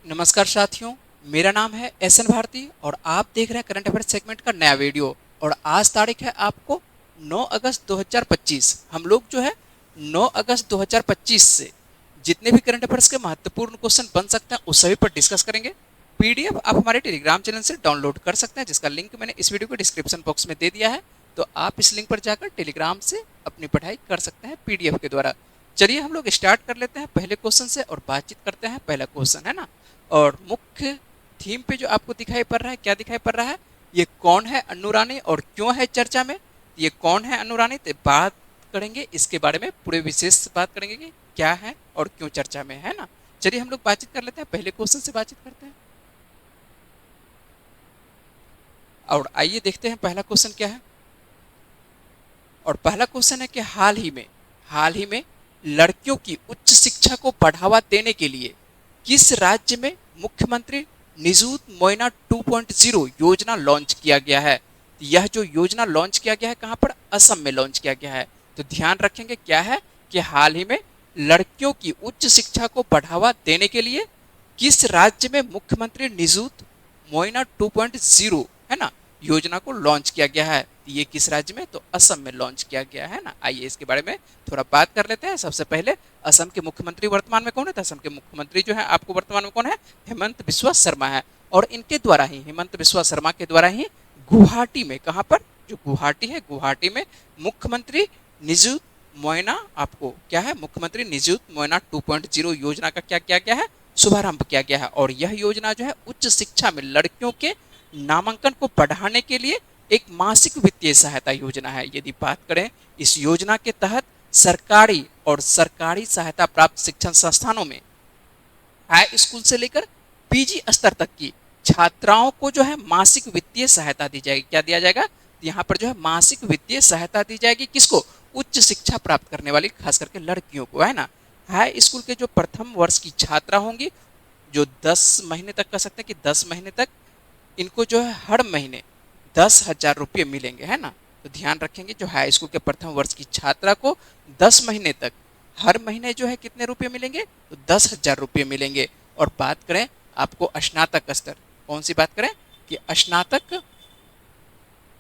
नमस्कार साथियों, मेरा नाम है एस एन भारती और आप देख रहे हैं करंट अफेयर सेगमेंट का नया वीडियो। और आज तारीख है आपको 9 अगस्त 2025। हम लोग जो है 9 अगस्त 2025 से जितने भी करंट अफेयर्स के महत्वपूर्ण क्वेश्चन बन सकते हैं उस सभी पर डिस्कस करेंगे। पीडीएफ आप हमारे टेलीग्राम चैनल से डाउनलोड कर सकते हैं, जिसका लिंक मैंने इस वीडियो के डिस्क्रिप्शन बॉक्स में दे दिया है। तो आप इस लिंक पर जाकर टेलीग्राम से अपनी पढ़ाई कर सकते हैं पीडीएफ के द्वारा। चलिए हम लोग स्टार्ट कर लेते हैं पहले क्वेश्चन से और बातचीत करते हैं। पहला क्वेश्चन है ना, और मुख्य थीम पे जो आपको दिखाई पड़ रहा है, क्या दिखाई पड़ रहा है, ये कौन है अन्नू रानी और क्यों है चर्चा में। ये कौन है अन्नू रानी, तो बात करेंगे इसके बारे में, पूरे विशेष बात करेंगे कि क्या है और क्यों चर्चा में है ना। चलिए हम लोग बातचीत कर लेते हैं, पहले क्वेश्चन से बातचीत करते हैं और आइए देखते हैं पहला क्वेश्चन क्या है। और पहला क्वेश्चन है कि हाल ही में लड़कियों की उच्च शिक्षा को बढ़ावा देने के लिए किस राज्य में मुख्यमंत्री निजुत मोइना 2.0 योजना लॉन्च किया गया है। यह जो योजना लॉन्च किया गया है कहां पर, असम में लॉन्च किया गया है। तो ध्यान रखेंगे क्या है कि हाल ही में लड़कियों की उच्च शिक्षा को बढ़ावा देने के लिए किस राज्य में मुख्यमंत्री निजुत मोइना 2.0 है ना योजना को लॉन्च किया गया है। ये किस राज्य में, तो असम में लॉन्च किया गया है ना। आइए इसके बारे में थोड़ा बात कर लेते हैं। सबसे पहले असम के मुख्यमंत्री वर्तमान में कौन है, तो असम के मुख्यमंत्री जो है आपको वर्तमान में कौन है, हेमंत बिस्वा शर्मा है। और इनके द्वारा ही, हेमंत बिस्वा शर्मा के द्वारा ही गुवाहाटी में, कहां पर, जो गुवाहाटी है, गुवाहाटी में मुख्यमंत्री निजुत मोइना, आपको क्या है, मुख्यमंत्री निजुत मोइना 2.0 योजना का क्या किया गया है, शुभारंभ किया गया है। और यह योजना जो है उच्च शिक्षा में लड़कियों के नामांकन को बढ़ाने के लिए एक मासिक वित्तीय सहायता योजना है। यदि बात करें इस योजना के तहत सरकारी और सरकारी सहायता प्राप्त शिक्षण संस्थानों में हाई स्कूल से लेकर पीजी स्तर तक की छात्राओं को जो है मासिक वित्तीय सहायता दी जाएगी। क्या दिया जाएगा, यहाँ पर जो है मासिक वित्तीय सहायता दी जाएगी। किसको, उच्च शिक्षा प्राप्त करने वाली खास करके लड़कियों को, है ना। हाई स्कूल के जो प्रथम वर्ष की छात्रा होंगी, जो 10 महीने तक कह सकते हैं कि 10 महीने तक इनको जो है हर महीने 10,000 रुपये मिलेंगे, है ना। तो ध्यान रखेंगे, जो हाई स्कूल के प्रथम वर्ष की छात्रा को 10 महीने तक हर महीने जो है कितने रुपये मिलेंगे, तो 10,000 रुपये मिलेंगे। और बात करें आपको स्नातक स्तर, कौन सी बात करें कि स्नातक,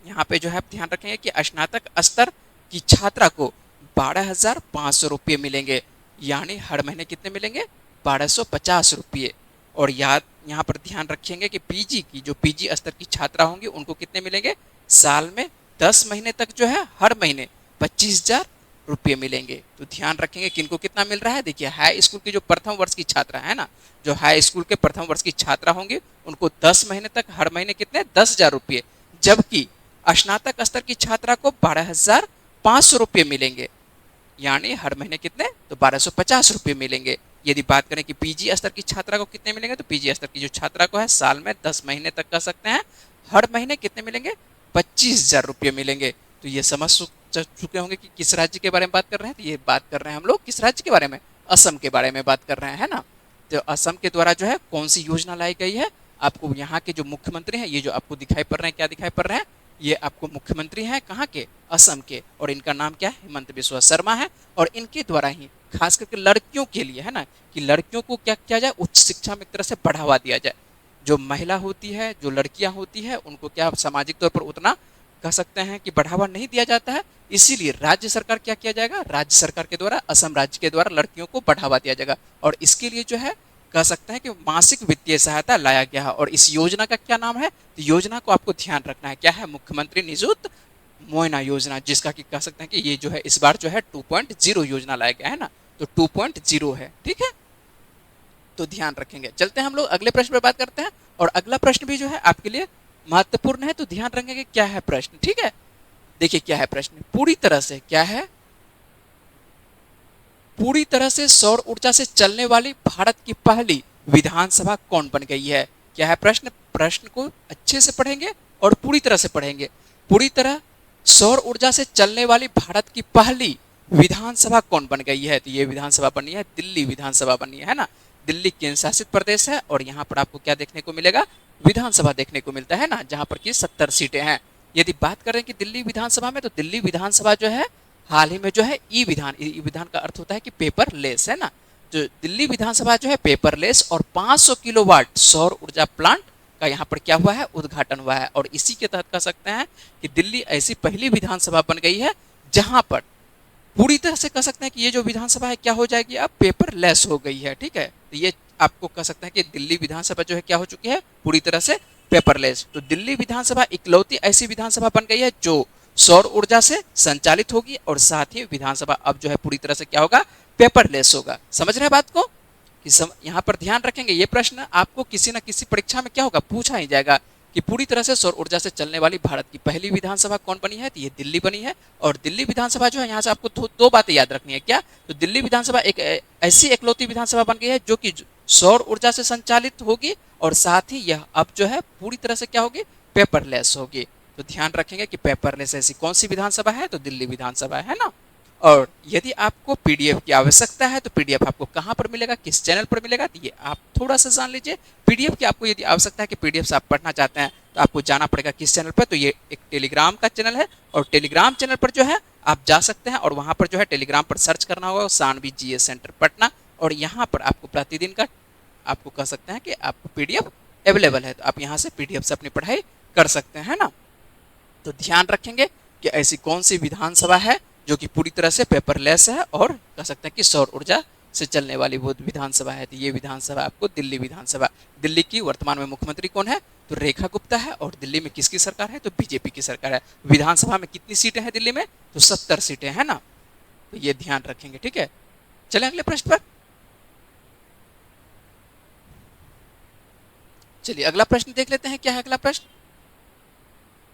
यहाँ पे जो है आप ध्यान रखेंगे कि स्नातक स्तर की छात्रा को 12,500 रुपये मिलेंगे। यानी हर महीने कितने मिलेंगे, 1250 रुपये। और याद यहाँ पर ध्यान रखेंगे कि पीजी की, जो पीजी स्तर की छात्रा होंगी उनको कितने मिलेंगे, साल में 10 महीने तक जो है हर महीने 25,000 रुपये मिलेंगे। तो ध्यान रखेंगे कि इनको कितना मिल रहा है। देखिए हाई स्कूल की जो प्रथम वर्ष की छात्रा है ना, जो हाई स्कूल के प्रथम वर्ष की छात्रा होंगी उनको 10 महीने तक हर महीने कितने, 10,000 रुपये। जबकि स्नातक स्तर की छात्रा को 12,500 रुपये मिलेंगे। यानी हर महीने कितने, तो 1250 रुपये मिलेंगे। यदि बात करें कि पीजी स्तर की छात्रा को कितने मिलेंगे, तो पीजी स्तर की जो छात्रा को है साल में 10 महीने तक कह सकते हैं हर महीने कितने मिलेंगे, 25,000 रुपये मिलेंगे। तो ये समझ चुके होंगे कि किस राज्य के बारे में बात कर रहे हैं। तो ये बात कर रहे हैं हम लोग किस राज्य के बारे में, असम के बारे में बात कर रहे हैं, है ना। तो असम के द्वारा जो है कौन सी योजना लाई गई है, आपको यहाँ के जो मुख्यमंत्री हैं, ये जो आपको दिखाई पड़ रहे हैं, क्या दिखाई पड़ रहे हैं, ये आपको मुख्यमंत्री हैं कहाँ के, असम के। और इनका नाम क्या है, हेमंत बिस्वा शर्मा है। और इनके द्वारा ही खास करके लड़कियों के लिए, है ना, कि लड़कियों को क्या किया जाए, उच्च शिक्षा में एक तरह से बढ़ावा दिया जाए। जो महिला होती है, जो लड़कियां होती है, उनको क्या सामाजिक तौर पर उतना कह सकते हैं कि बढ़ावा नहीं दिया जाता है। इसीलिए राज्य सरकार क्या किया जाएगा, राज्य सरकार के द्वारा, असम राज्य के द्वारा लड़कियों को बढ़ावा दिया जाएगा। और इसके लिए जो है कह सकते हैं कि मासिक वित्तीय सहायता लाया गया है। और इस योजना का क्या नाम है, तो योजना को आपको ध्यान रखना है, क्या है, मुख्यमंत्री निजुत मोइना योजना, जिसका कि कह सकते हैं कि ये जो है इस बार जो है 2.0 योजना लाया गया है ना। तो 2.0 है, ठीक है। तो ध्यान रखेंगे। चलते हैं हम लोग अगले प्रश्न पर बात करते हैं। और अगला प्रश्न भी जो है आपके लिए महत्वपूर्ण है, तो ध्यान रखेंगे क्या है प्रश्न, ठीक है। देखिए क्या है प्रश्न, पूरी तरह से क्या है, पूरी तरह से सौर ऊर्जा से चलने वाली भारत की पहली विधानसभा कौन बन गई है। क्या है प्रश्न, प्रश्न को अच्छे से पढ़ेंगे और पूरी तरह से पढ़ेंगे। पूरी तरह सौर ऊर्जा से चलने वाली भारत की पहली विधानसभा कौन बन गई है, तो ये विधानसभा बनी है, दिल्ली विधानसभा बनी है ना। दिल्ली केंद्र शासित प्रदेश है और यहाँ पर आपको क्या देखने को मिलेगा, विधानसभा देखने को मिलता है ना, जहाँ पर की 70 सीटें हैं। यदि बात करें कि दिल्ली विधानसभा में, तो दिल्ली विधानसभा जो है हाल ही में जो है ई विधान का अर्थ होता है कि पेपर लेस, है ना। जो दिल्ली विधानसभा जो है पेपरलेस और 500 किलोवाट सौर ऊर्जा प्लांट का यहाँ पर क्या हुआ है, उद्घाटन हुआ है। और इसी के तहत कह सकते हैं कि दिल्ली ऐसी पहली विधानसभा बन गई है जहां पर पूरी तरह से कह सकते हैं कि ये जो विधानसभा है क्या हो जाएगी, अब पेपरलेस हो गई है। ठीक है, तो ये आपको कह सकते हैं कि दिल्ली विधानसभा जो है क्या हो चुकी है, पूरी तरह से पेपरलेस। तो दिल्ली विधानसभा इकलौती ऐसी विधानसभा बन गई है जो सौर ऊर्जा से संचालित होगी और साथ ही विधानसभा अब जो है पूरी तरह से क्या होगा, पेपरलेस होगा। समझ रहे हैं बात को कि यहाँ पर ध्यान रखेंगे, ये प्रश्न आपको किसी न किसी परीक्षा में क्या होगा, पूछा ही जाएगा कि पूरी तरह से सौर ऊर्जा से चलने वाली भारत की पहली विधानसभा कौन बनी है, तो ये दिल्ली बनी है। और दिल्ली विधानसभा जो है यहाँ से आपको दो बातें याद रखनी है। क्या, तो दिल्ली विधानसभा एक ऐसी इकलौती विधानसभा बन गई है जो कि सौर ऊर्जा से संचालित होगी और साथ ही यह अब जो है पूरी तरह से क्या होगी, पेपरलेस होगी। तो ध्यान रखेंगे कि पेपरलेस ऐसी कौन सी विधानसभा है, तो दिल्ली विधानसभा है ना। और यदि आपको पीडीएफ की आवश्यकता है तो पीडीएफ आपको कहां पर मिलेगा, किस चैनल पर मिलेगा, तो ये आप थोड़ा सा जान लीजिए। पीडीएफ की आपको यदि आवश्यकता है कि पीडीएफ से आप पढ़ना चाहते हैं तो आपको जाना पड़ेगा किस चैनल पर, तो ये एक टेलीग्राम का चैनल है। और टेलीग्राम चैनल पर जो है आप जा सकते हैं और वहां पर जो है टेलीग्राम पर सर्च करना होगा सानवी जीएस सेंटर पटना, और यहाँ पर आपको प्रतिदिन का आपको कह सकते हैं कि आपको पीडीएफ अवेलेबल है, तो आप यहाँ से पीडीएफ से अपनी पढ़ाई कर सकते हैं ना। तो ध्यान रखेंगे कि ऐसी कौन सी विधानसभा है जो कि पूरी तरह से पेपरलेस है और कह सकते हैं कि सौर ऊर्जा से चलने वाली वो विधानसभा है, तो ये विधानसभा आपको दिल्ली विधानसभा। दिल्ली की वर्तमान में मुख्यमंत्री कौन है, तो रेखा गुप्ता है। और दिल्ली में किसकी सरकार है, तो बीजेपी की सरकार है। विधानसभा में कितनी सीटें हैं दिल्ली में, तो 70 सीटें हैं ना, तो ये ध्यान रखेंगे। ठीक है, चले अगले प्रश्न पर। चलिए अगला प्रश्न देख लेते हैं, क्या है अगला प्रश्न।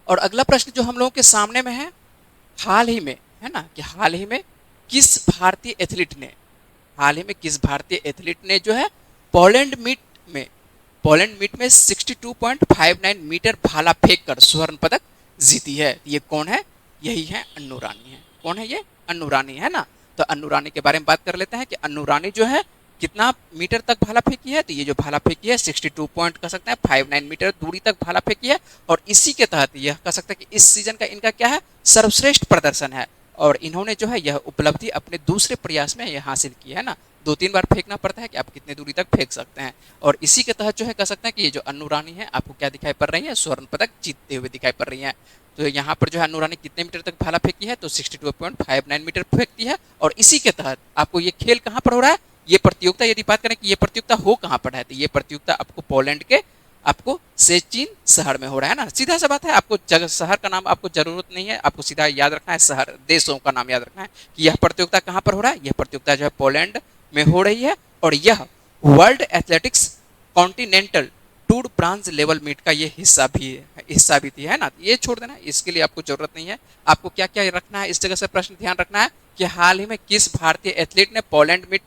और अगला प्रश्न जो हम लोगों के सामने में है, हाल ही में है ना, कि हाल ही में किस भारतीय एथलीट ने, हाल ही में किस भारतीय एथलीट ने जो है पोलैंड मीट में 62.59 मीटर भाला फेंक कर स्वर्ण पदक जीती है। ये कौन है, यही है अन्नू रानी है। कौन है ये, अन्नू रानी है ना। तो अन्नू रानी के बारे में बात कर लेते हैं कि अन्नू रानी जो है कितना मीटर तक भाला फेंकी है, तो ये जो भाला फेंकी है 62 पॉइंट कह सकते हैं 59 मीटर दूरी तक भाला फेंकी है। और इसी के तहत यह कह सकते हैं कि इस सीजन का इनका क्या है, सर्वश्रेष्ठ प्रदर्शन है। और इन्होंने जो है यह उपलब्धि अपने दूसरे प्रयास में यह हासिल की है ना। 2-3 बार फेंकना पड़ता है कि आप कितने दूरी तक फेंक सकते हैं। और इसी के तहत जो है कह सकते हैं कि ये जो अन्नू रानी है आपको क्या दिखाई पड़ रही है, स्वर्ण पदक जीतते हुए दिखाई पड़ रही है। तो यहाँ पर जो है अन्नू रानी कितने मीटर तक भाला फेंकी है, तो 62.59 मीटर फेंकती है। और इसी के तहत आपको ये खेल कहाँ पर हो रहा है, ये प्रतियोगिता यदि बात करें कि ये प्रतियोगिता हो कहाँ पर है, तो ये प्रतियोगिता आपको पोलैंड के आपको सेचिन शहर में हो रहा है ना। सीधा सा बात है, आपको जगह शहर का नाम आपको जरूरत नहीं है, आपको सीधा याद रखना है शहर देशों का नाम याद रखना है कि यह प्रतियोगिता कहाँ पर हो रहा है। यह प्रतियोगिता जो है पोलैंड में हो रही है और यह World Athletics Continental Tour bronze level meet का ये हिस्सा भी थी है ना। ये छोड़ देना, इसके लिए आपको जरूरत नहीं है। आपको क्या क्या रखना है, इस जगह से प्रश्न ध्यान रखना है कि हाल ही में किस भारतीय एथलीट ने पोलैंड मीट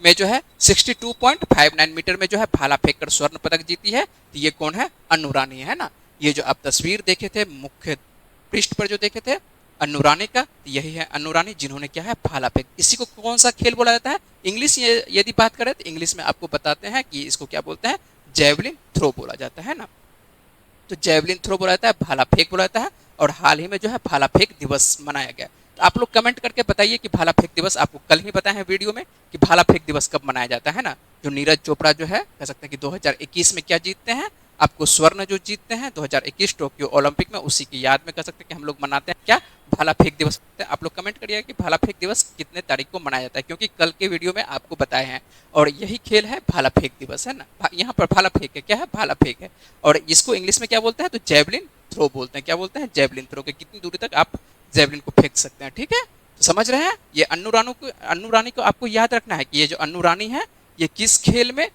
में जो है 62.59 मीटर में जो है भाला फेंककर स्वर्ण पदक जीती है, तो ये कौन है, अन्नू रानी है ना। ये जो आप तस्वीर देखे थे मुख्य पृष्ठ पर जो देखे थे अन्नू रानी का, तो यही है अन्नू रानी जिन्होंने क्या है भाला फेंक। इसी को कौन सा खेल बोला जाता है, इंग्लिश यदि बात करें तो इंग्लिश में आपको बताते हैं कि इसको क्या बोलते हैं, जैवलिन थ्रो बोला जाता है ना। तो जैवलिन थ्रो बोला जाता है, भाला फेंक बोला जाता है। और हाल ही में जो है भाला फेंक दिवस मनाया गया। तो आप लोग कमेंट करके बताइए कि भाला फेंक दिवस, आपको कल ही बताया है वीडियो में कि भाला फेंक दिवस कब मनाया जाता है ना। जो नीरज चोपड़ा जो है कह सकते हैं कि 2021 में क्या जीतते हैं, आपको स्वर्ण जो जीतते हैं 2021 टोक्यो ओलंपिक में, उसी की याद में कह सकते हैं कि हम लोग मनाते हैं क्या, भाला फेंक दिवस। आप लोग कमेंट करिए कि भाला फेंक दिवस कितने तारीख को मनाया जाता है, क्योंकि कल के वीडियो में आपको बताए हैं। और यही खेल है भाला फेंक दिवस है ना। यहाँ पर भाला फेंक है, क्या है, भाला फेंक है। और इसको इंग्लिश में क्या बोलते हैं, तो जैवलिन थ्रो बोलते हैं। क्या बोलते हैं, जैवलिन थ्रो के कितनी दूरी तक आप जैवलिन को फेंक सकते हैं। ठीक है, तो समझ रहे हैं। ये अन्नू रानी को आपको याद रखना है कि ये जो अन्नू रानी है ये किस खेल में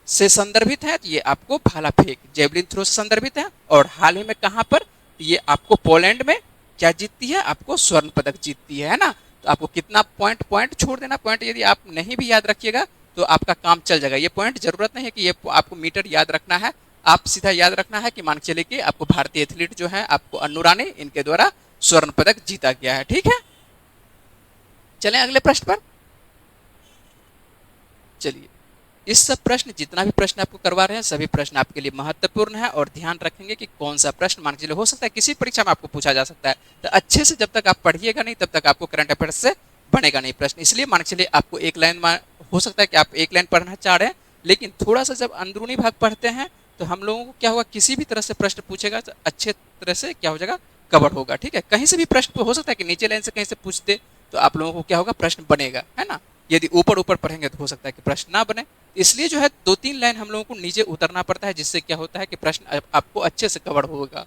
से संदर्भित है, तो ये आपको भाला फेंक जेवलिन थ्रो से संदर्भित है। और हाल ही में कहां पर, ये आपको पोलैंड में क्या जीतती है, आपको स्वर्ण पदक जीतती है ना। तो आपको कितना पॉइंट छोड़ देना, पॉइंट यदि आप नहीं भी याद रखिएगा तो आपका काम चल जाएगा। ये पॉइंट जरूरत नहीं है कि ये आपको मीटर याद रखना है, आप सीधा याद रखना है कि मान के चलिए कि आपको भारतीय एथलीट जो है आपको अन्नू रानी, इनके द्वारा स्वर्ण पदक जीता गया है। ठीक है, चलें अगले प्रश्न पर। चलिए, इस सब प्रश्न, जितना भी प्रश्न आपको करवा रहे हैं सभी प्रश्न आपके लिए महत्वपूर्ण है। और ध्यान रखेंगे कि कौन सा प्रश्न मान के चलिए हो सकता है किसी परीक्षा में आपको पूछा जा सकता है, तो अच्छे से जब तक आप पढ़िएगा नहीं तब तक आपको करंट अफेयर्स से बनेगा नहीं प्रश्न। इसलिए मान के चलिए आपको एक लाइन में हो सकता है कि आप एक लाइन पढ़ना चाह रहे हैं, लेकिन थोड़ा सा जब अंदरूनी भाग पढ़ते हैं तो हम लोगों को क्या होगा, किसी भी तरह से प्रश्न पूछेगा तो अच्छे तरह से क्या हो जाएगा, कवर होगा। ठीक है, कहीं से भी प्रश्न हो सकता है कि नीचे लाइन से कहीं से पूछ दे, तो आप लोगों को क्या होगा, प्रश्न बनेगा, है ना। यदि ऊपर ऊपर पढ़ेंगे तो हो सकता है कि प्रश्न ना बने, इसलिए जो है 2-3 लाइन हम लोगों को नीचे उतरना पड़ता है, जिससे क्या होता है कि प्रश्न आपको अच्छे से कवर होगा।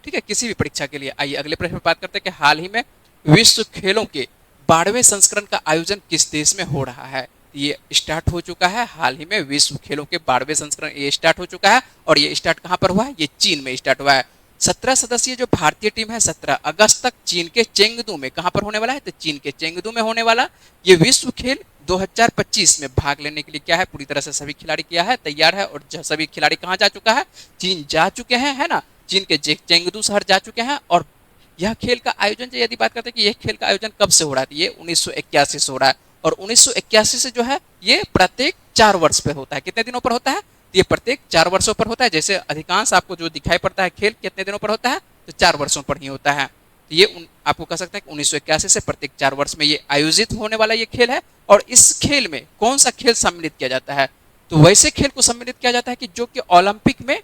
ठीक है, किसी भी परीक्षा के लिए। आइए अगले प्रश्न में बात करते हैं कि हाल ही में विश्व खेलों के 12वें संस्करण का आयोजन किस देश में हो रहा है। ये स्टार्ट हो चुका है, हाल ही में विश्व खेलों के 12वें संस्करण ये स्टार्ट हो चुका है, और ये स्टार्ट कहाँ पर हुआ है, ये चीन में स्टार्ट हुआ है। 17 सदस्यीय जो भारतीय टीम है 17 अगस्त तक चीन के चेंगदू में, कहां पर होने वाला है, तो चीन के चेंगदू में होने वाला। ये विश्व खेल 2025 में भाग लेने के लिए क्या है, पूरी तरह से सभी खिलाड़ी क्या है, तैयार है। और सभी खिलाड़ी कहां जा चुका है, चीन जा चुके हैं, है ना, चीन के चेंगदू शहर जा चुके हैं। और यह खेल का आयोजन यदि बात करते हैं कि यह खेल का आयोजन कब से हो रहा है, ये 1981 से हो रहा है। और 1981 से जो है ये प्रत्येक 4 वर्ष पे होता है। कितने दिनों पर होता है, ये प्रत्येक 4 वर्षों पर होता है। जैसे अधिकांश आपको जो दिखाई पड़ता है खेल कितने दिनों पर होता है, तो 4 वर्षों पर ही होता है। तो ये आपको कह सकते हैं कि 1981 से प्रत्येक 4 वर्ष में ये आयोजित होने वाला ये खेल है। और इस खेल में कौन सा खेल सम्मिलित किया जाता है, तो वैसे खेल को सम्मिलित किया जाता है कि जो कि ओलंपिक में,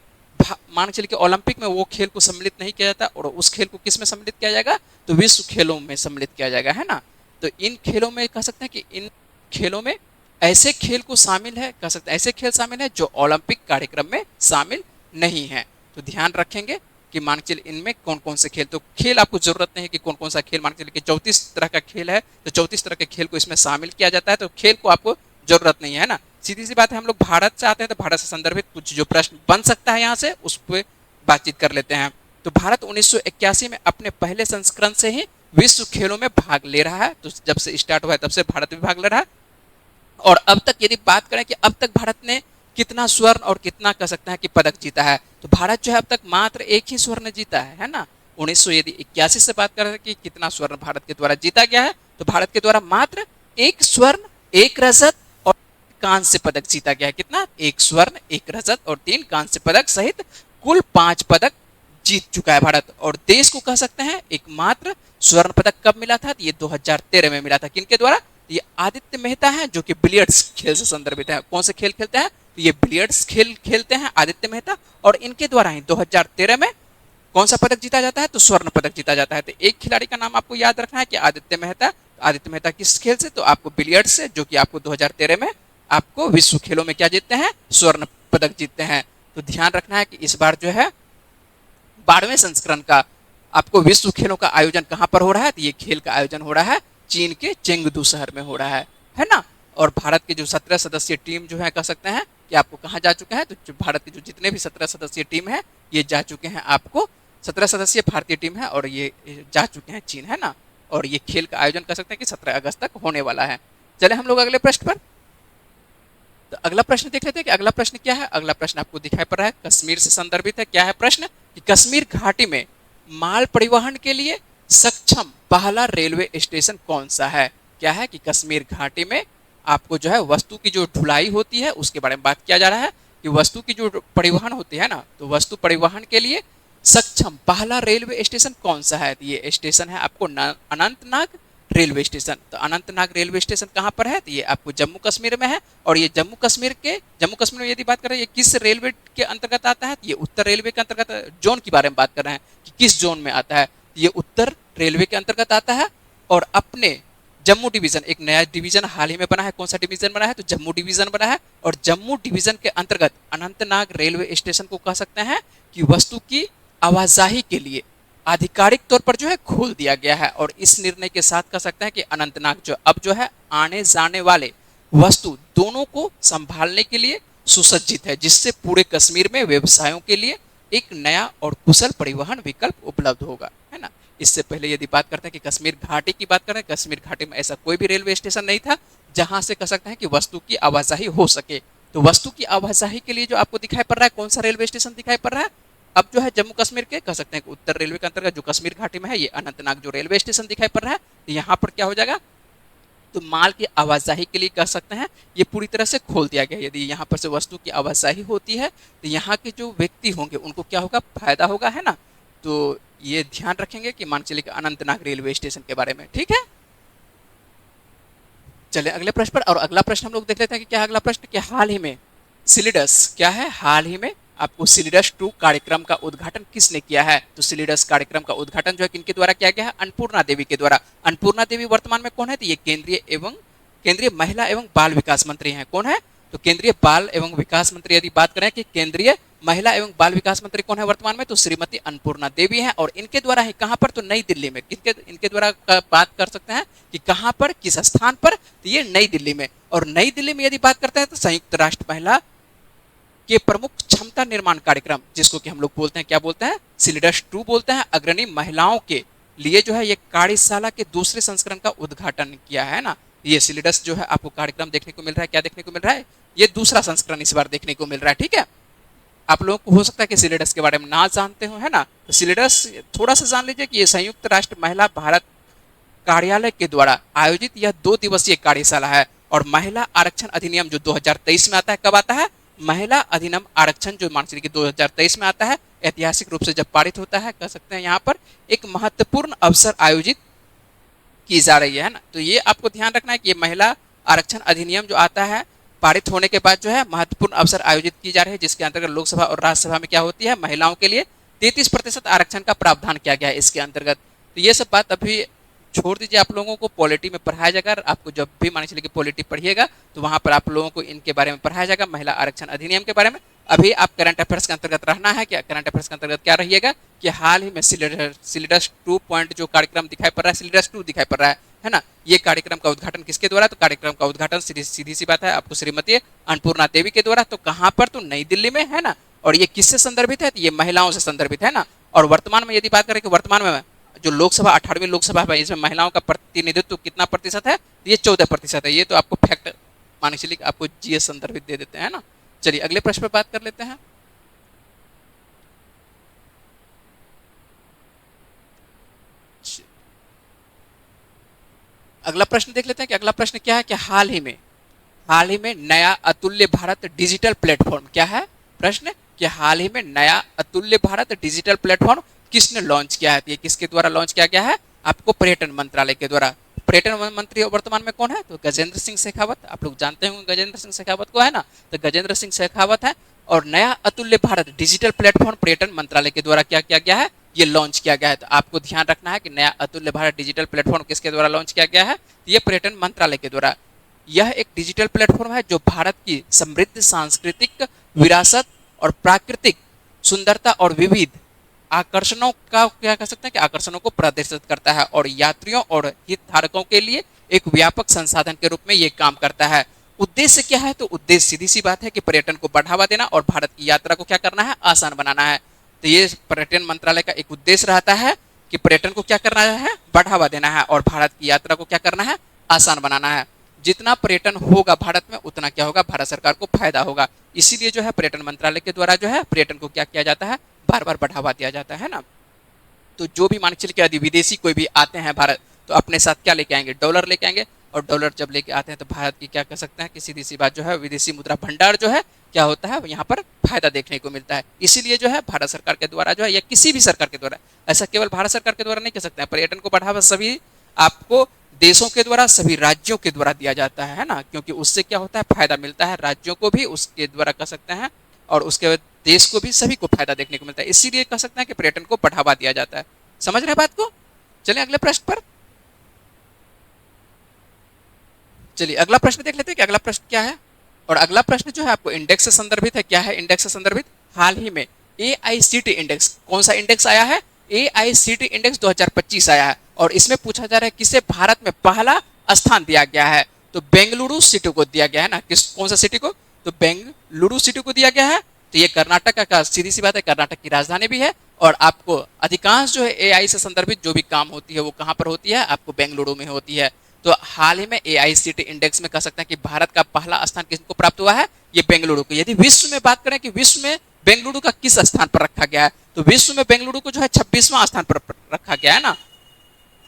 मान के चलिए कि ओलंपिक में वो खेल को सम्मिलित नहीं किया जाता, और उस खेल को किस में सम्मिलित किया जाएगा, तो विश्व खेलों में सम्मिलित किया जाएगा, है ना। तो इन खेलों में कह सकते हैं कि इन खेलों में ऐसे खेल को शामिल है, कह सकते हैं ऐसे खेल शामिल है जो ओलंपिक कार्यक्रम में शामिल नहीं है। तो ध्यान रखेंगे कि मान के चलिए इनमें कौन कौन से खेल, तो खेल आपको जरूरत नहीं है कि कौन कौन सा खेल, मान के चलिए कि 34 तरह का खेल है, तो 34 तरह के खेल को इसमें शामिल किया जाता है, तो खेल को आपको जरूरत नहीं है ना। सीधी सी बात है, हम लोग भारत से आते हैं तो भारत से संदर्भित कुछ जो प्रश्न बन सकता है यहाँ से उस पर बातचीत कर लेते हैं। तो भारत 1981 में अपने पहले संस्करण से ही विश्व खेलों में भाग ले रहा है। तो जब से स्टार्ट हुआ है तब से भारत भी भाग ले रहा है। और अब तक यदि बात करें कि अब तक भारत ने कितना स्वर्ण और कितना कह सकते हैं कि पदक जीता है, तो भारत जो है अब तक मात्र एक ही स्वर्ण जीता है ना। 1981 से बात करें कि कितना स्वर्ण भारत के द्वारा जीता गया है, तो भारत के द्वारा मात्र एक स्वर्ण, एक रजत और कांस्य पदक जीता गया है। कितना, एक स्वर्ण, एक रजत और 3 कांस्य पदक सहित कुल 5 पदक जीत चुका है भारत। और देश को कह सकते हैं एकमात्र स्वर्ण पदक कब मिला था, तो ये 2013 में मिला था। किनके द्वारा, ये आदित्य मेहता हैं जो कि बिलियर्ड्स खेल से संदर्भित है। कौन से खेल खेलते हैं, तो ये बिलियर्ड्स खेल खेलते हैं आदित्य मेहता, और इनके द्वारा ही 2013 में कौन सा पदक जीता जाता है, तो स्वर्ण पदक जीता जाता है। तो एक खिलाड़ी का नाम आपको याद रखना है कि आदित्य मेहता। आदित्य मेहता किस खेल से, तो आपको बिलियर्ड्स से, जो कि आपको 2013 में आपको विश्व खेलों में क्या जीतते हैं, स्वर्ण पदक जीतते हैं। तो ध्यान रखना है कि इस बार जो है 12वें संस्करण का आपको विश्व खेलों का आयोजन कहां पर हो रहा है, तो ये खेल का आयोजन हो रहा है चीन के चेंगदू शहर में हो रहा है ना। और भारत के जो 17 सदस्यीय टीम जो है कह सकते हैं कि आपको कहाँ जा चुका है, तो भारत के जो जितने भी 17 सदस्यीय टीम है ये जा चुके हैं, आपको 17 सदस्यीय भारतीय टीम है और ये जा चुके हैं चीन, है ना। और ये खेल का आयोजन कर सकते हैं कि 17 अगस्त तक होने वाला है। चले हम लोग अगले प्रश्न पर। तो अगला प्रश्न देख लेते हैं कि अगला प्रश्न क्या है। अगला प्रश्न आपको दिखाई पड़ रहा है, कश्मीर से संदर्भित है। क्या है प्रश्न, कि कश्मीर घाटी में माल परिवहन के लिए सक्षम पहला रेलवे स्टेशन कौन सा है। क्या है कि कश्मीर घाटी में आपको जो है वस्तु की जो ढुलाई होती है उसके बारे में बात किया जा रहा है, कि वस्तु की जो परिवहन होती है ना, तो वस्तु परिवहन के लिए सक्षम पहला रेलवे स्टेशन कौन सा है। तो ये स्टेशन है आपको अनंतनाग रेलवे स्टेशन। तो अनंतनाग रेलवे स्टेशन कहाँ पर है, तो ये आपको जम्मू कश्मीर में है। और ये जम्मू कश्मीर में यदि बात करें ये किस रेलवे के अंतर्गत आता है, तो ये उत्तर रेलवे के अंतर्गत, जोन के बारे में बात कर रहे हैं कि किस जोन में आता है, ये उत्तर रेलवे के अंतर्गत आता है। और अपने जम्मू डिवीजन, एक नया डिवीजन हाल ही में बना है, कौन सा डिवीजन बना है, तो जम्मू डिवीजन बना है। और जम्मू डिवीजन के अंतर्गत अनंतनाग रेलवे स्टेशन को कह सकते हैं कि वस्तु की आवाजाही के लिए आधिकारिक तौर पर जो है खोल दिया गया है। और इस निर्णय के साथ कह सकते हैं कि अनंतनाग जो अब जो है आने जाने वाले वस्तु दोनों को संभालने के लिए सुसज्जित है, जिससे पूरे कश्मीर में व्यवसायों के लिए एक नया और कुशल परिवहन विकल्प उपलब्ध होगा, है ना। इससे पहले यदि बात करते हैं कि कश्मीर घाटी की बात करें, कश्मीर घाटी में ऐसा कोई भी रेलवे स्टेशन नहीं था जहां से कह सकते हैं कि वस्तु की आवाजाही हो सके। तो वस्तु की आवाजाही के लिए जो आपको दिखाई पड़ रहा है, कौन सा रेलवे स्टेशन दिखाई पड़ रहा है, अब जो है जम्मू कश्मीर के कह सकते हैं कि उत्तर रेलवे के अंतर्गत जो कश्मीर घाटी में है, ये अनंतनाग जो रेलवे स्टेशन दिखाई पड़ रहा है, तो यहाँ पर क्या हो जाएगा, तो माल की आवाजाही के लिए कह सकते हैं ये पूरी तरह से खोल दिया गया। यदि यहाँ पर से वस्तु की आवाजाही होती है तो यहाँ के जो व्यक्ति होंगे उनको क्या होगा, फायदा होगा, है ना। तो ये ध्यान रखेंगे कि मान चलिए अनंतनाग रेलवे स्टेशन के बारे में, ठीक है। चले अगले प्रश्न पर। और अगला प्रश्न हम लोग देख लेते हैं कि क्या है अगला प्रश्न, कि हाल ही में सिलिडस क्या है, हाल ही में आपको सिलिडस 2 कार्यक्रम का उद्घाटन किसने किया है? तो सिलिडस कार्यक्रम का उद्घाटन जो है किनके द्वारा किया गया है? अन्नपूर्णा देवी के द्वारा। अन्नपूर्णा देवी वर्तमान में कौन है? तो ये केंद्रीय महिला एवं बाल विकास मंत्री हैं। कौन है? तो केंद्रीय बाल एवं विकास मंत्री। यदि बात करें कि केंद्रीय महिला एवं बाल विकास मंत्री कौन है वर्तमान में, तो श्रीमती अन्नपूर्णा देवी हैं। और इनके द्वारा ही कहां पर? तो नई दिल्ली में। किसके इनके द्वारा बात कर सकते हैं कि कहां पर, किस स्थान पर? तो ये नई दिल्ली में। और नई दिल्ली में यदि बात करते हैं तो संयुक्त राष्ट्र महिला के प्रमुख क्षमता निर्माण कार्यक्रम, जिसको कि हम लोग बोलते हैं, क्या बोलते हैं? सिलिडस 2 बोलते हैं, अग्रणी महिलाओं के लिए जो है ये कार्यशाला के दूसरे संस्करण का उद्घाटन किया है ना। ये सिलिडस जो है आपको कार्यक्रम देखने को मिल रहा है, क्या देखने को मिल रहा है? ये दूसरा संस्करण इस बार देखने को मिल रहा है। ठीक है, आप लोगों को हो सकता है कि सिलिडस के बारे में ना जानते हो, है ना। तो सिलिडस थोड़ा सा जान लीजिए कि ये संयुक्त राष्ट्र महिला भारत कार्यालय के द्वारा आयोजित यह 2 दिवसीय कार्यशाला है। और महिला आरक्षण अधिनियम जो 2023 में आता है, कब आता है? महिला अधिनियम आरक्षण जो मान लीजिए 2023 में आता है, ऐतिहासिक रूप से जब पारित होता है, कह सकते हैं यहाँ पर एक महत्वपूर्ण अवसर आयोजित की जा रही है ना। तो ये आपको ध्यान रखना है कि ये महिला आरक्षण अधिनियम जो आता है पारित होने के बाद जो है महत्वपूर्ण अवसर आयोजित की जा रही है, जिसके अंतर्गत लोकसभा और राज्यसभा में क्या होती है? महिलाओं के लिए 33% आरक्षण का प्रावधान किया गया है इसके अंतर्गत। तो ये सब बात अभी छोड़ दीजिए, आप लोगों को पॉलिटी में पढ़ाया जाएगा। आपको जब भी मान चलिए कि पॉलिटी पढ़िएगा तो वहां पर आप लोगों को इनके बारे में पढ़ाया जाएगा, महिला आरक्षण अधिनियम के बारे में। अभी आप करंट अफेयर्स के अंतर्गत रहना है। क्या करंट अफेयर्स के अंतर्गत क्या रहिएगा कि हाल ही में सिलिडस 2 पॉइंट जो कार्यक्रम दिखाई पड़ रहा है, सिलिडस 2 दिखाई पड़ रहा है ना। ये कार्यक्रम का उद्घाटन किसके द्वारा? तो कार्यक्रम का उद्घाटन सीधी सी बात है आपको श्रीमती अन्नपूर्णा देवी के द्वारा। तो कहां पर? तो नई दिल्ली में, है ना। और ये किससे संदर्भित है? तो ये महिलाओं से संदर्भित है ना। और वर्तमान में यदि बात करें कि वर्तमान में जो लोकसभा 18वीं लोकसभा है, इसमें महिलाओं का प्रतिनिधित्व कितना प्रतिशत है? तो ये 14% है। ये तो आपको फैक्ट मान के चलिए, आपको जीएस संदर्भित दे देते हैं ना। चलिए अगले प्रश्न पर बात कर लेते हैं। अगला प्रश्न देख लेते हैं कि अगला प्रश्न क्या है कि हाल ही में नया अतुल्य भारत डिजिटल प्लेटफॉर्म क्या है? प्रश्न कि हाल ही में नया अतुल्य भारत डिजिटल प्लेटफॉर्म किसने लॉन्च किया है? ये किसके द्वारा लॉन्च किया गया है? आपको पर्यटन मंत्रालय के द्वारा। पर्यटन मंत्री वर्तमान में कौन है? तो गजेंद्र सिंह शेखावत। आप लोग जानते होंगे गजेंद्र सिंह शेखावत को, है ना। तो गजेंद्र सिंह शेखावत है। और नया अतुल्य भारत डिजिटल प्लेटफॉर्म पर्यटन मंत्रालय के द्वारा क्या किया गया है? ये लॉन्च किया गया है। तो आपको ध्यान रखना है कि नया अतुल्य भारत डिजिटल प्लेटफॉर्म किसके द्वारा लॉन्च किया गया है? ये पर्यटन मंत्रालय के द्वारा। यह एक डिजिटल प्लेटफॉर्म है जो भारत की समृद्ध सांस्कृतिक विरासत और प्राकृतिक सुंदरता और विविध आकर्षणों का क्या कह सकते हैं कि आकर्षणों को प्रदर्शित करता है। और यात्रियों और हितधारकों के लिए एक व्यापक संसाधन के रूप में ये काम करता है। उद्देश्य क्या है? तो उद्देश्य सीधी सी बात है कि पर्यटन को बढ़ावा देना और भारत की यात्रा को क्या करना है? आसान बनाना है। तो ये पर्यटन मंत्रालय का एक उद्देश्य रहता है कि पर्यटन को क्या करना है? बढ़ावा देना है। और भारत की यात्रा को क्या करना है? आसान बनाना है। जितना पर्यटन होगा भारत में, उतना क्या होगा? भारत सरकार को फायदा होगा। इसीलिए जो है पर्यटन मंत्रालय के द्वारा जो है पर्यटन को क्या किया जाता है? बार बार बढ़ावा दिया जाता है ना। तो जो भी मान चलिए कि यदि विदेशी कोई भी आते हैं भारत, तो अपने साथ क्या लेके आएंगे? डॉलर लेके आएंगे। और डॉलर जब लेके आते हैं तो भारत की क्या कह सकते हैं कि सीधी सी बात जो है विदेशी मुद्रा भंडार जो है क्या होता है? यहाँ पर फायदा देखने को मिलता है। इसीलिए जो है भारत सरकार के द्वारा जो है, या किसी भी सरकार के द्वारा, ऐसा केवल भारत सरकार के द्वारा नहीं कह सकते हैं, पर्यटन को बढ़ावा सभी आपको देशों के द्वारा, सभी राज्यों के द्वारा दिया जाता है ना। क्योंकि उससे क्या होता है? फायदा मिलता है राज्यों को भी उसके द्वारा कह सकते हैं, और उसके देश को भी, सभी को फायदा देखने को मिलता है। इसीलिए कह सकते हैं कि पर्यटन को बढ़ावा दिया जाता है। समझ रहे हैं बात को? चलिए अगले प्रश्न पर। चलिए अगला प्रश्न देख लेते हैं कि अगला प्रश्न क्या है। और अगला प्रश्न जो है आपको इंडेक्स से संदर्भित है। क्या है इंडेक्स से संदर्भित? हाल ही में AICT इंडेक्स, कौन सा इंडेक्स आया है? AICT इंडेक्स 2025 आया है। और इसमें पूछा जा रहा है किसे भारत में पहला स्थान दिया गया है? तो बेंगलुरु सिटी को दिया गया है ना। कौन सा सिटी को? तो बेंगलुरु सिटी को दिया गया है। तो ये कर्नाटक का, सीधी सी बात है, कर्नाटक की राजधानी भी है। और आपको अधिकांश जो है AI से संदर्भित जो भी काम होती है वो कहाँ पर होती है? आपको बेंगलुरु में होती है। तो हाल ही में AICT इंडेक्स में कह सकते हैं कि भारत का पहला स्थान किसको प्राप्त हुआ है? ये बेंगलुरु को। यदि विश्व में बात करें कि विश्व में बेंगलुरु का किस स्थान पर रखा गया है, तो विश्व में बेंगलुरु को जो है 26वां स्थान पर रखा गया है ना।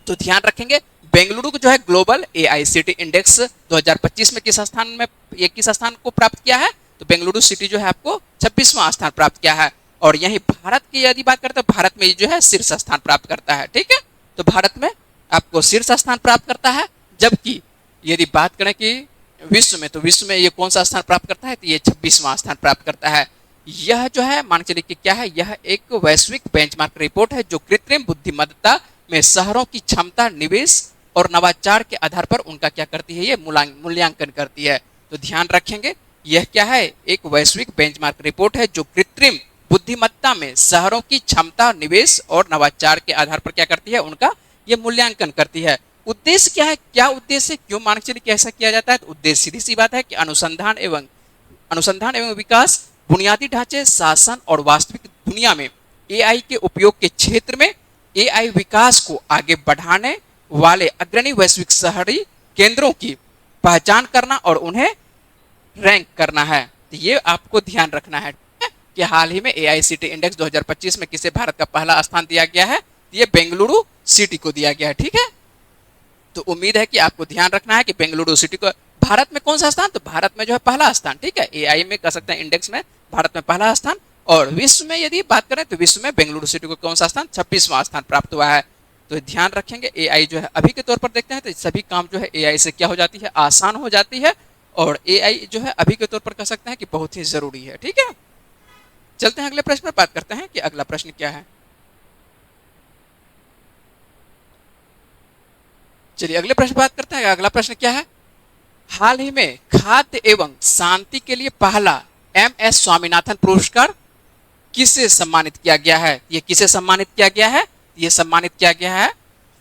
तो ध्यान रखेंगे बेंगलुरु को जो है ग्लोबल AICT इंडेक्स 2025 में किस स्थान में, ये किस स्थान को प्राप्त किया है? तो बेंगलुरु सिटी जो है आपको 26वां स्थान प्राप्त किया है। और यही भारत की यदि बात करते हैं, भारत में जो है शीर्ष स्थान प्राप्त करता है। ठीक है, तो भारत में आपको शीर्ष स्थान प्राप्त करता है। जबकि यदि बात करें कि विश्व में, तो विश्व में ये कौन सा स्थान प्राप्त करता है, तो ये 26वां स्थान प्राप्त करता है। यह जो है मान के चलिए कि क्या है, यह एक वैश्विक बेंचमार्क रिपोर्ट है जो कृत्रिम बुद्धिमत्ता में शहरों की क्षमता, निवेश और नवाचार के आधार पर उनका क्या करती है, ये मूल्यांकन करती है। तो ध्यान रखेंगे, यह क्या है, एक वैश्विक बेंचमार्क रिपोर्ट है जो कृत्रिम बुद्धिमत्ता में शहरों की क्षमता, निवेश और नवाचार के आधार पर क्या करती है, उनका ये मूल्यांकन करती है। उद्देश्य क्या है, क्या उद्देश्य है, क्यों मानक चलिए कैसा किया जाता है, तो उद्देश्य सीधी सी बात है कि अनुसंधान एवं विकास, बुनियादी ढांचे, शासन और वास्तविक दुनिया में एआई के उपयोग के क्षेत्र में एआई विकास को आगे बढ़ाने वाले अग्रणी वैश्विक शहरी केंद्रों की पहचान करना और उन्हें रैंक करना है। तो ये आपको ध्यान रखना है कि हाल ही में एआईसीटी इंडेक्स 2025 में किसे भारत का पहला स्थान दिया गया है, ये बेंगलुरु सिटी को दिया गया है। ठीक है, तो उम्मीद है कि आपको ध्यान रखना है कि बेंगलुरु सिटी को, भारत में कौन सा स्थान, तो भारत में जो है पहला स्थान। ठीक है, एआई में कह सकते हैं इंडेक्स में भारत में पहला स्थान, और विश्व में यदि बात करें तो विश्व में बेंगलुरु सिटी को कौन सा स्थान, 26वां स्थान प्राप्त हुआ है। तो ध्यान रखेंगे, एआई जो है अभी के तौर पर देखते हैं तो सभी काम जो है एआई से क्या हो जाती है, आसान हो जाती है, और एआई जो है अभी के तौर पर कह सकते हैं कि बहुत ही जरूरी है। ठीक है, चलते हैं अगले प्रश्न पर, बात करते हैं कि अगला प्रश्न क्या है। चलिए अगले प्रश्न बात करते हैं, अगला प्रश्न क्या है, हाल ही में खाद्य एवं शांति के लिए पहला एमएस स्वामीनाथन पुरस्कार किसे सम्मानित किया गया है, ये किसे सम्मानित किया गया है, ये सम्मानित किया गया है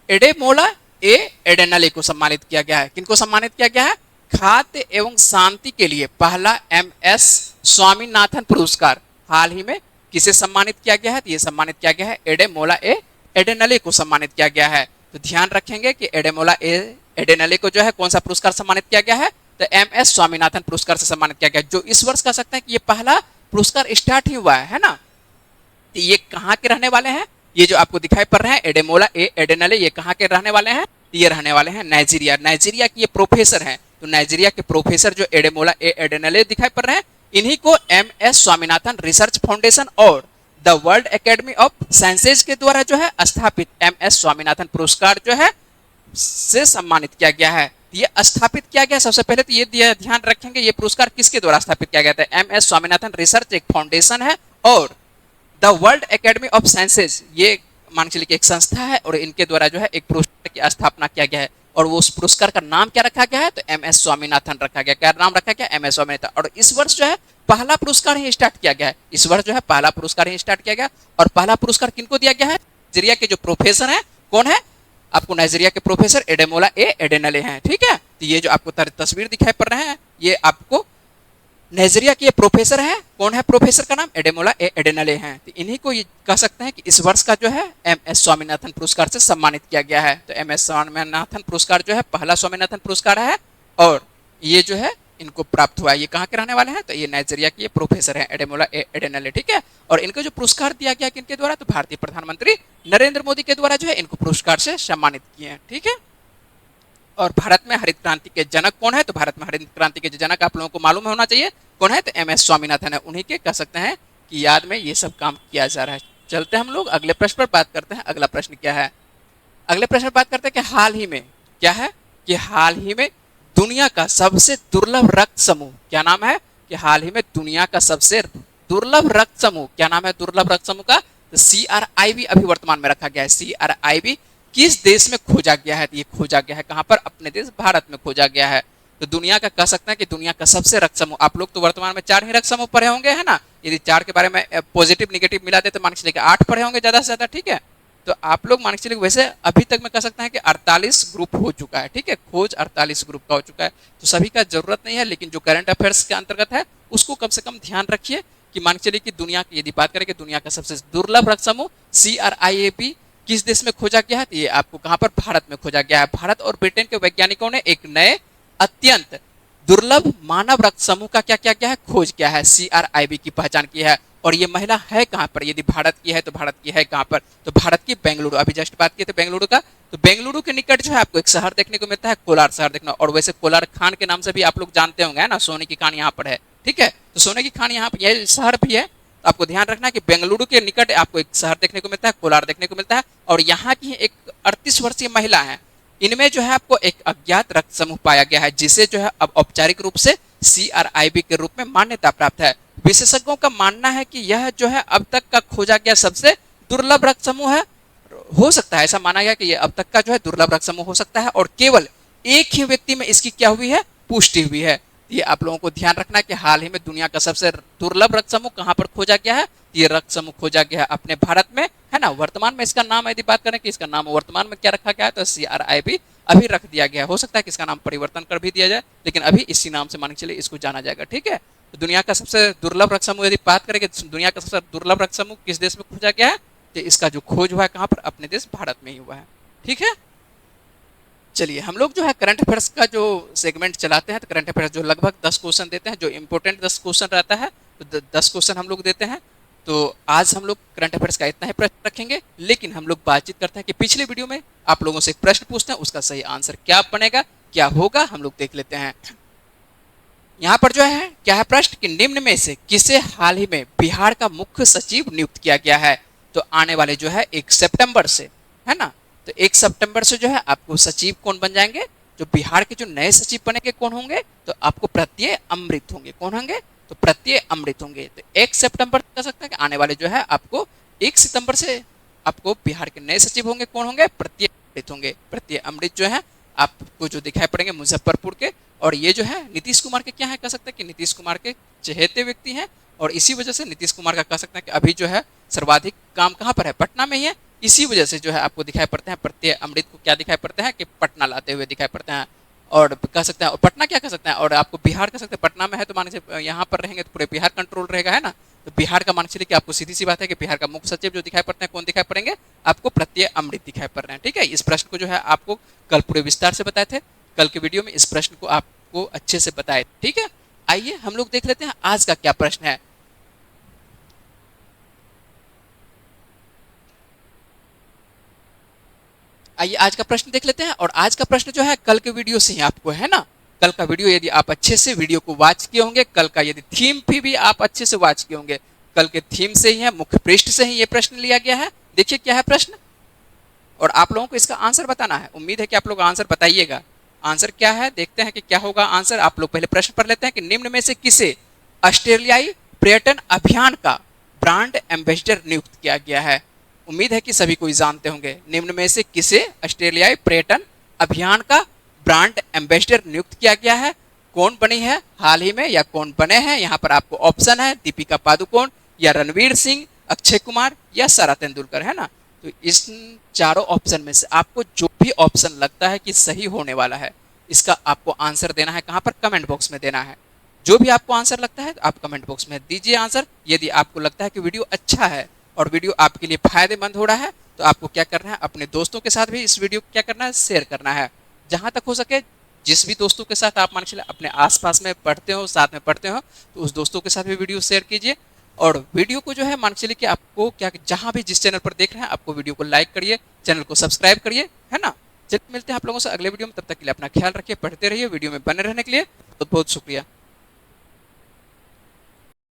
एडेमोला ए एडेनले को सम्मानित किया गया है। किनको सम्मानित किया गया है, खाद्य एवं शांति के लिए पहला एमएस स्वामीनाथन पुरस्कार हाल ही में किसे सम्मानित किया गया है, तो ये सम्मानित किया गया है एडेमोला ए एडेनले को सम्मानित किया गया है। तो ध्यान रखेंगे कि एडेमोला ए एडेनले को जो है कौन सा पुरस्कार सम्मानित किया गया है, तो एमएस स्वामीनाथन पुरस्कार से सम्मानित किया गया, जो इस वर्ष कह सकते हैं कि ये पहला पुरस्कार स्टार्ट ही हुआ है ना। तो ये कहाँ के रहने वाले हैं, ये जो आपको दिखाई पड़ रहे हैं एडेमोला ए एडेनले, ये कहाँ के रहने वाले हैं, ये रहने वाले हैं नाइजीरिया, नाइजीरिया के ये प्रोफेसर हैं। तो नाइजीरिया के प्रोफेसर जो एडेमोला ए एडेनले दिखाई पड़ रहे हैं, इन्हीं को एमएस स्वामीनाथन रिसर्च फाउंडेशन और the world academy of sciences के द्वारा जो है स्थापित एमएस स्वामीनाथन पुरस्कार जो है से सम्मानित किया गया है। ये स्थापित किया गया, सबसे पहले तो ये ध्यान रखेंगे, ये पुरस्कार किसके द्वारा स्थापित किया गया था, एमएस स्वामीनाथन रिसर्च एक फाउंडेशन है, और the world academy of sciences ये मान के चलिए एक संस्था है, और इनके द्वारा जो है एक पुरस्कार की स्थापना किया गया है। और वो उस पुरस्कार का नाम क्या रखा गया है, तो एमएस स्वामीनाथन रखा गया। क्या नाम रखा गया, एमएस स्वामीनाथन। और इस वर्ष जो है पहला पुरस्कार ही स्टार्ट किया गया है, इस वर्ष जो है पहला पुरस्कार ही स्टार्ट किया गया। और पहला पुरस्कार किनको दिया गया है, नाइजीरिया के जो प्रोफेसर हैं, कौन है, आपको नाइजीरिया के प्रोफेसर एडेमोला ए एडेनले हैं। ठीक है, तो ये जो आपको तस्वीर दिखाई पड़ रहे हैं, ये आपको नाइजीरिया के प्रोफेसर हैं, कौन है प्रोफेसर का नाम, एडेमोला ए एडेनले हैं। तो इन्हीं को ये कह सकते हैं कि इस वर्ष का जो है एमएस स्वामीनाथन पुरस्कार से सम्मानित किया गया है। तो एमएस स्वामीनाथन पुरस्कार जो है पहला स्वामीनाथन पुरस्कार है, और ये जो है इनको प्राप्त हुआ है। ये कहाँ के रहने वाले हैं, तो ये नाइजीरिया के प्रोफेसर हैं एडेमोला ए एडेनले। ठीक है, और इनको जो पुरस्कार दिया गया किनके द्वारा, तो भारतीय प्रधानमंत्री नरेंद्र मोदी के द्वारा जो है इनको पुरस्कार से सम्मानित किए हैं। ठीक है, और भारत में हरित क्रांति के जनक कौन है, तो भारत में हरित क्रांति के जनक आप लोगों को मालूम होना चाहिए कौन है, तो एमएस स्वामीनाथन है, उन्हीं के कह सकते हैं कि याद में ये सब काम किया जा रहा है। चलते हैं हम लोग अगले प्रश्न पर, बात करते हैं अगला प्रश्न क्या है। अगले प्रश्न पर बात करते हैं कि हाल ही में क्या है, कि हाल ही में दुनिया का सबसे दुर्लभ रक्त समूह क्या नाम है, कि हाल ही में दुनिया का सबसे दुर्लभ रक्त समूह क्या नाम है, दुर्लभ रक्त समूह का, तो CRIV अभी वर्तमान में रखा गया है। CRIV किस देश में खोजा गया है, तो ये खोजा गया है कहां पर, अपने देश भारत में खोजा गया है। तो दुनिया का कह सकते हैं कि दुनिया का सबसे रक्त समूह, आप लोग तो वर्तमान में 4 ही रक्त समूह पढ़े होंगे, है ना। यदि 4 के बारे में पॉजिटिव निगेटिव मिला दे तो मान के चलिए 8 पढ़े होंगे ज्यादा से ज्यादा। ठीक है, तो आप लोग मान के चलिए वैसे अभी तक में कह सकते हैं कि 48 ग्रुप हो चुका है। ठीक है, खोज 48 ग्रुप का हो चुका है, तो सभी का जरूरत नहीं है, लेकिन जो करंट अफेयर्स के अंतर्गत है उसको कम से कम ध्यान रखिए कि मान के चलिए कि दुनिया की यदि बात करें कि दुनिया का सबसे दुर्लभ रक्त समूह CRIV किस देश में खोजा गया है, तो ये आपको कहां पर, भारत में खोजा गया है। भारत और ब्रिटेन के वैज्ञानिकों ने एक नए अत्यंत दुर्लभ मानव रक्त समूह का क्या किया गया है, खोज किया है, CRIV की पहचान की है। और ये महिला है कहां पर, यदि भारत की है तो भारत की है कहां पर, तो भारत की बेंगलुरु, अभी जस्ट बात की थी बेंगलुरु का, तो बेंगलुरु के निकट जो है आपको एक शहर देखने को मिलता है, कोलार शहर देखना। और वैसे कोलार खान के नाम से भी आप लोग जानते होंगे, है ना, सोने की खान यहाँ पर है। ठीक है, तो सोने की खान यहाँ पर यह शहर भी है, तो आपको ध्यान रखना है कि बेंगलुरु के निकट आपको एक शहर देखने को मिलता है, कोलार देखने को मिलता है। और यहाँ की एक 38 वर्षीय महिला है, इनमें जो है आपको एक अज्ञात रक्त समूह पाया गया है, जिसे जो है अब औपचारिक रूप से CRIB के रूप में मान्यता प्राप्त है। विशेषज्ञों का मानना है कि यह जो है अब तक का खोजा गया सबसे दुर्लभ रक्त समूह है। हो सकता है, ऐसा माना गया कि ये अब तक का जो है दुर्लभ रक्त समूह हो सकता है, और केवल एक ही व्यक्ति में इसकी क्या हुई है, पुष्टि हुई है। ये आप लोगों को ध्यान रखना है कि हाल ही में दुनिया का सबसे दुर्लभ रक्त समूह कहां पर खोजा गया है। ये रक्त समूह खोजा गया है अपने भारत में, है ना। वर्तमान में इसका नाम यदि बात करें कि इसका नाम वर्तमान में क्या रखा गया है, तो CRIB अभी रख दिया गया है। हो सकता है कि इसका नाम परिवर्तन कर भी दिया जाए, लेकिन अभी इसी नाम से मान के चलिए इसको जाना जाएगा, ठीक है। तो दुनिया का सबसे दुर्लभ रक्त समूह यदि बात करें कि दुनिया का सबसे दुर्लभ रक्त समूह किस देश में खोजा गया है, तो इसका जो खोज हुआ है कहां पर, अपने देश भारत में ही हुआ है, ठीक है। चलिए हम लोग जो है करंट अफेयर्स का जो सेगमेंट चलाते हैं, तो करंट अफेयर्स जो लगभग 10 क्वेश्चन देते हैं, जो इंपॉर्टेंट 10 क्वेश्चन रहता है, तो 10 क्वेश्चन हम लोग देते हैं। तो आज हम लोग करंट अफेयर्स का इतना ही प्रश्न रखेंगे, लेकिन हम लोग बातचीत करते हैं कि पिछले वीडियो में आप लोगों से एक प्रश्न पूछते हैं, उसका सही आंसर क्या बनेगा, क्या होगा, हम लोग देख लेते हैं। यहाँ पर जो है क्या है प्रश्न कि निम्न में से किसे हाल ही में बिहार का मुख्य सचिव नियुक्त किया गया है। तो आने वाले जो है 1 सितंबर से, है ना, तो 1 सितंबर से जो है आपको सचिव कौन बन जाएंगे, जो बिहार के जो नए सचिव बनेंगे कौन होंगे, तो आपको प्रत्यय अमृत होंगे। कौन होंगे, तो प्रत्यय अमृत होंगे। तो 1 सितंबर कह सकते हैं कि आने वाले जो है आपको 1 सितंबर से आपको बिहार के नए सचिव होंगे, कौन होंगे, प्रत्यय अमृत होंगे। प्रत्यय अमृत जो है आपको जो दिखाई पड़ेंगे मुजफ्फरपुर के, और ये जो है नीतीश कुमार के क्या है, कह सकते हैं कि नीतीश कुमार के चहेते व्यक्ति हैं, और इसी वजह से नीतीश कुमार का कह सकते हैं कि अभी जो है सर्वाधिक काम कहाँ पर है, पटना में ही है। इसी वजह से जो है आपको दिखाई पड़ते हैं प्रत्यय अमृत को क्या दिखाई पड़ते हैं कि पटना लाते हुए दिखाई पड़ते हैं, और कह सकते हैं, और पटना क्या कह सकते हैं, और आपको बिहार कह सकते हैं। पटना में है तो मान लीजिए यहाँ पर रहेंगे तो पूरे बिहार कंट्रोल रहेगा, है ना। तो बिहार का मान चलिए कि आपको सीधी सी बात है कि बिहार का मुख्य सचिव जो दिखाई पड़ते हैं कौन दिखाई पड़ेंगे, आपको प्रत्यय अमृत दिखाई पड़ रहे हैं, ठीक है। इस प्रश्न को जो है आपको कल पूरे विस्तार से बताए थे, कल के वीडियो में इस प्रश्न को आपको अच्छे से बताए, ठीक है। आइए हम लोग देख लेते हैं आज का क्या प्रश्न है। आइए आज का प्रश्न देख लेते हैं, और आज का प्रश्न जो है कल के वीडियो से ही आपको, है ना, कल का वीडियो यदि आप अच्छे से वीडियो को वॉच किए होंगे, कल का यदि थीम भी आप अच्छे से वॉच किए होंगे, कल के थीम से ही है, मुख्य पृष्ठ से ही ये प्रश्न लिया गया है। देखिए क्या है प्रश्न, और आप लोगों को इसका आंसर बताना है। उम्मीद है कि आप लोग आंसर बताइएगा। आंसर क्या है, देखते हैं कि क्या होगा आंसर। आप लोग पहले प्रश्न पढ़ लेते हैं कि निम्न में से किसे ऑस्ट्रेलियाई पर्यटन अभियान का ब्रांड एम्बेसडर नियुक्त किया गया है। उम्मीद है कि सभी कोई जानते होंगे, निम्न में से किसे ऑस्ट्रेलियाई पर्यटन अभियान का ब्रांड एम्बेसडर नियुक्त किया गया है। कौन बनी है हाल ही में, या कौन बने हैं। यहाँ पर आपको ऑप्शन है दीपिका पादुकोण, या रणवीर सिंह, अक्षय कुमार, या सारा तेंदुलकर, है ना। तो इस चारों ऑप्शन में से आपको जो भी ऑप्शन लगता है कि सही होने वाला है, इसका आपको आंसर देना है कहाँ पर, कमेंट बॉक्स में देना है। जो भी आपको आंसर लगता है आप कमेंट बॉक्स में दीजिए आंसर। यदि आपको लगता है कि वीडियो अच्छा है और वीडियो आपके लिए फायदेमंद हो रहा है, तो आपको क्या करना है, अपने दोस्तों के साथ भी इस वीडियो को क्या करना है, शेयर करना है। जहां तक हो सके जिस भी दोस्तों के साथ आप मान चलिए अपने आसपास में पढ़ते हो, साथ में पढ़ते हो, तो उस दोस्तों के साथ भी वीडियो शेयर कीजिए। और वीडियो को जो है मान चलिए कि आपको क्या, जहां भी जिस चैनल पर देख रहे हैं आपको वीडियो को लाइक करिए, चैनल को सब्सक्राइब करिए, है ना। चलिए मिलते हैं आप लोगों से अगले वीडियो में, तब तक के लिए अपना ख्याल रखिए, पढ़ते रहिए, वीडियो में बने रहने के लिए बहुत बहुत शुक्रिया।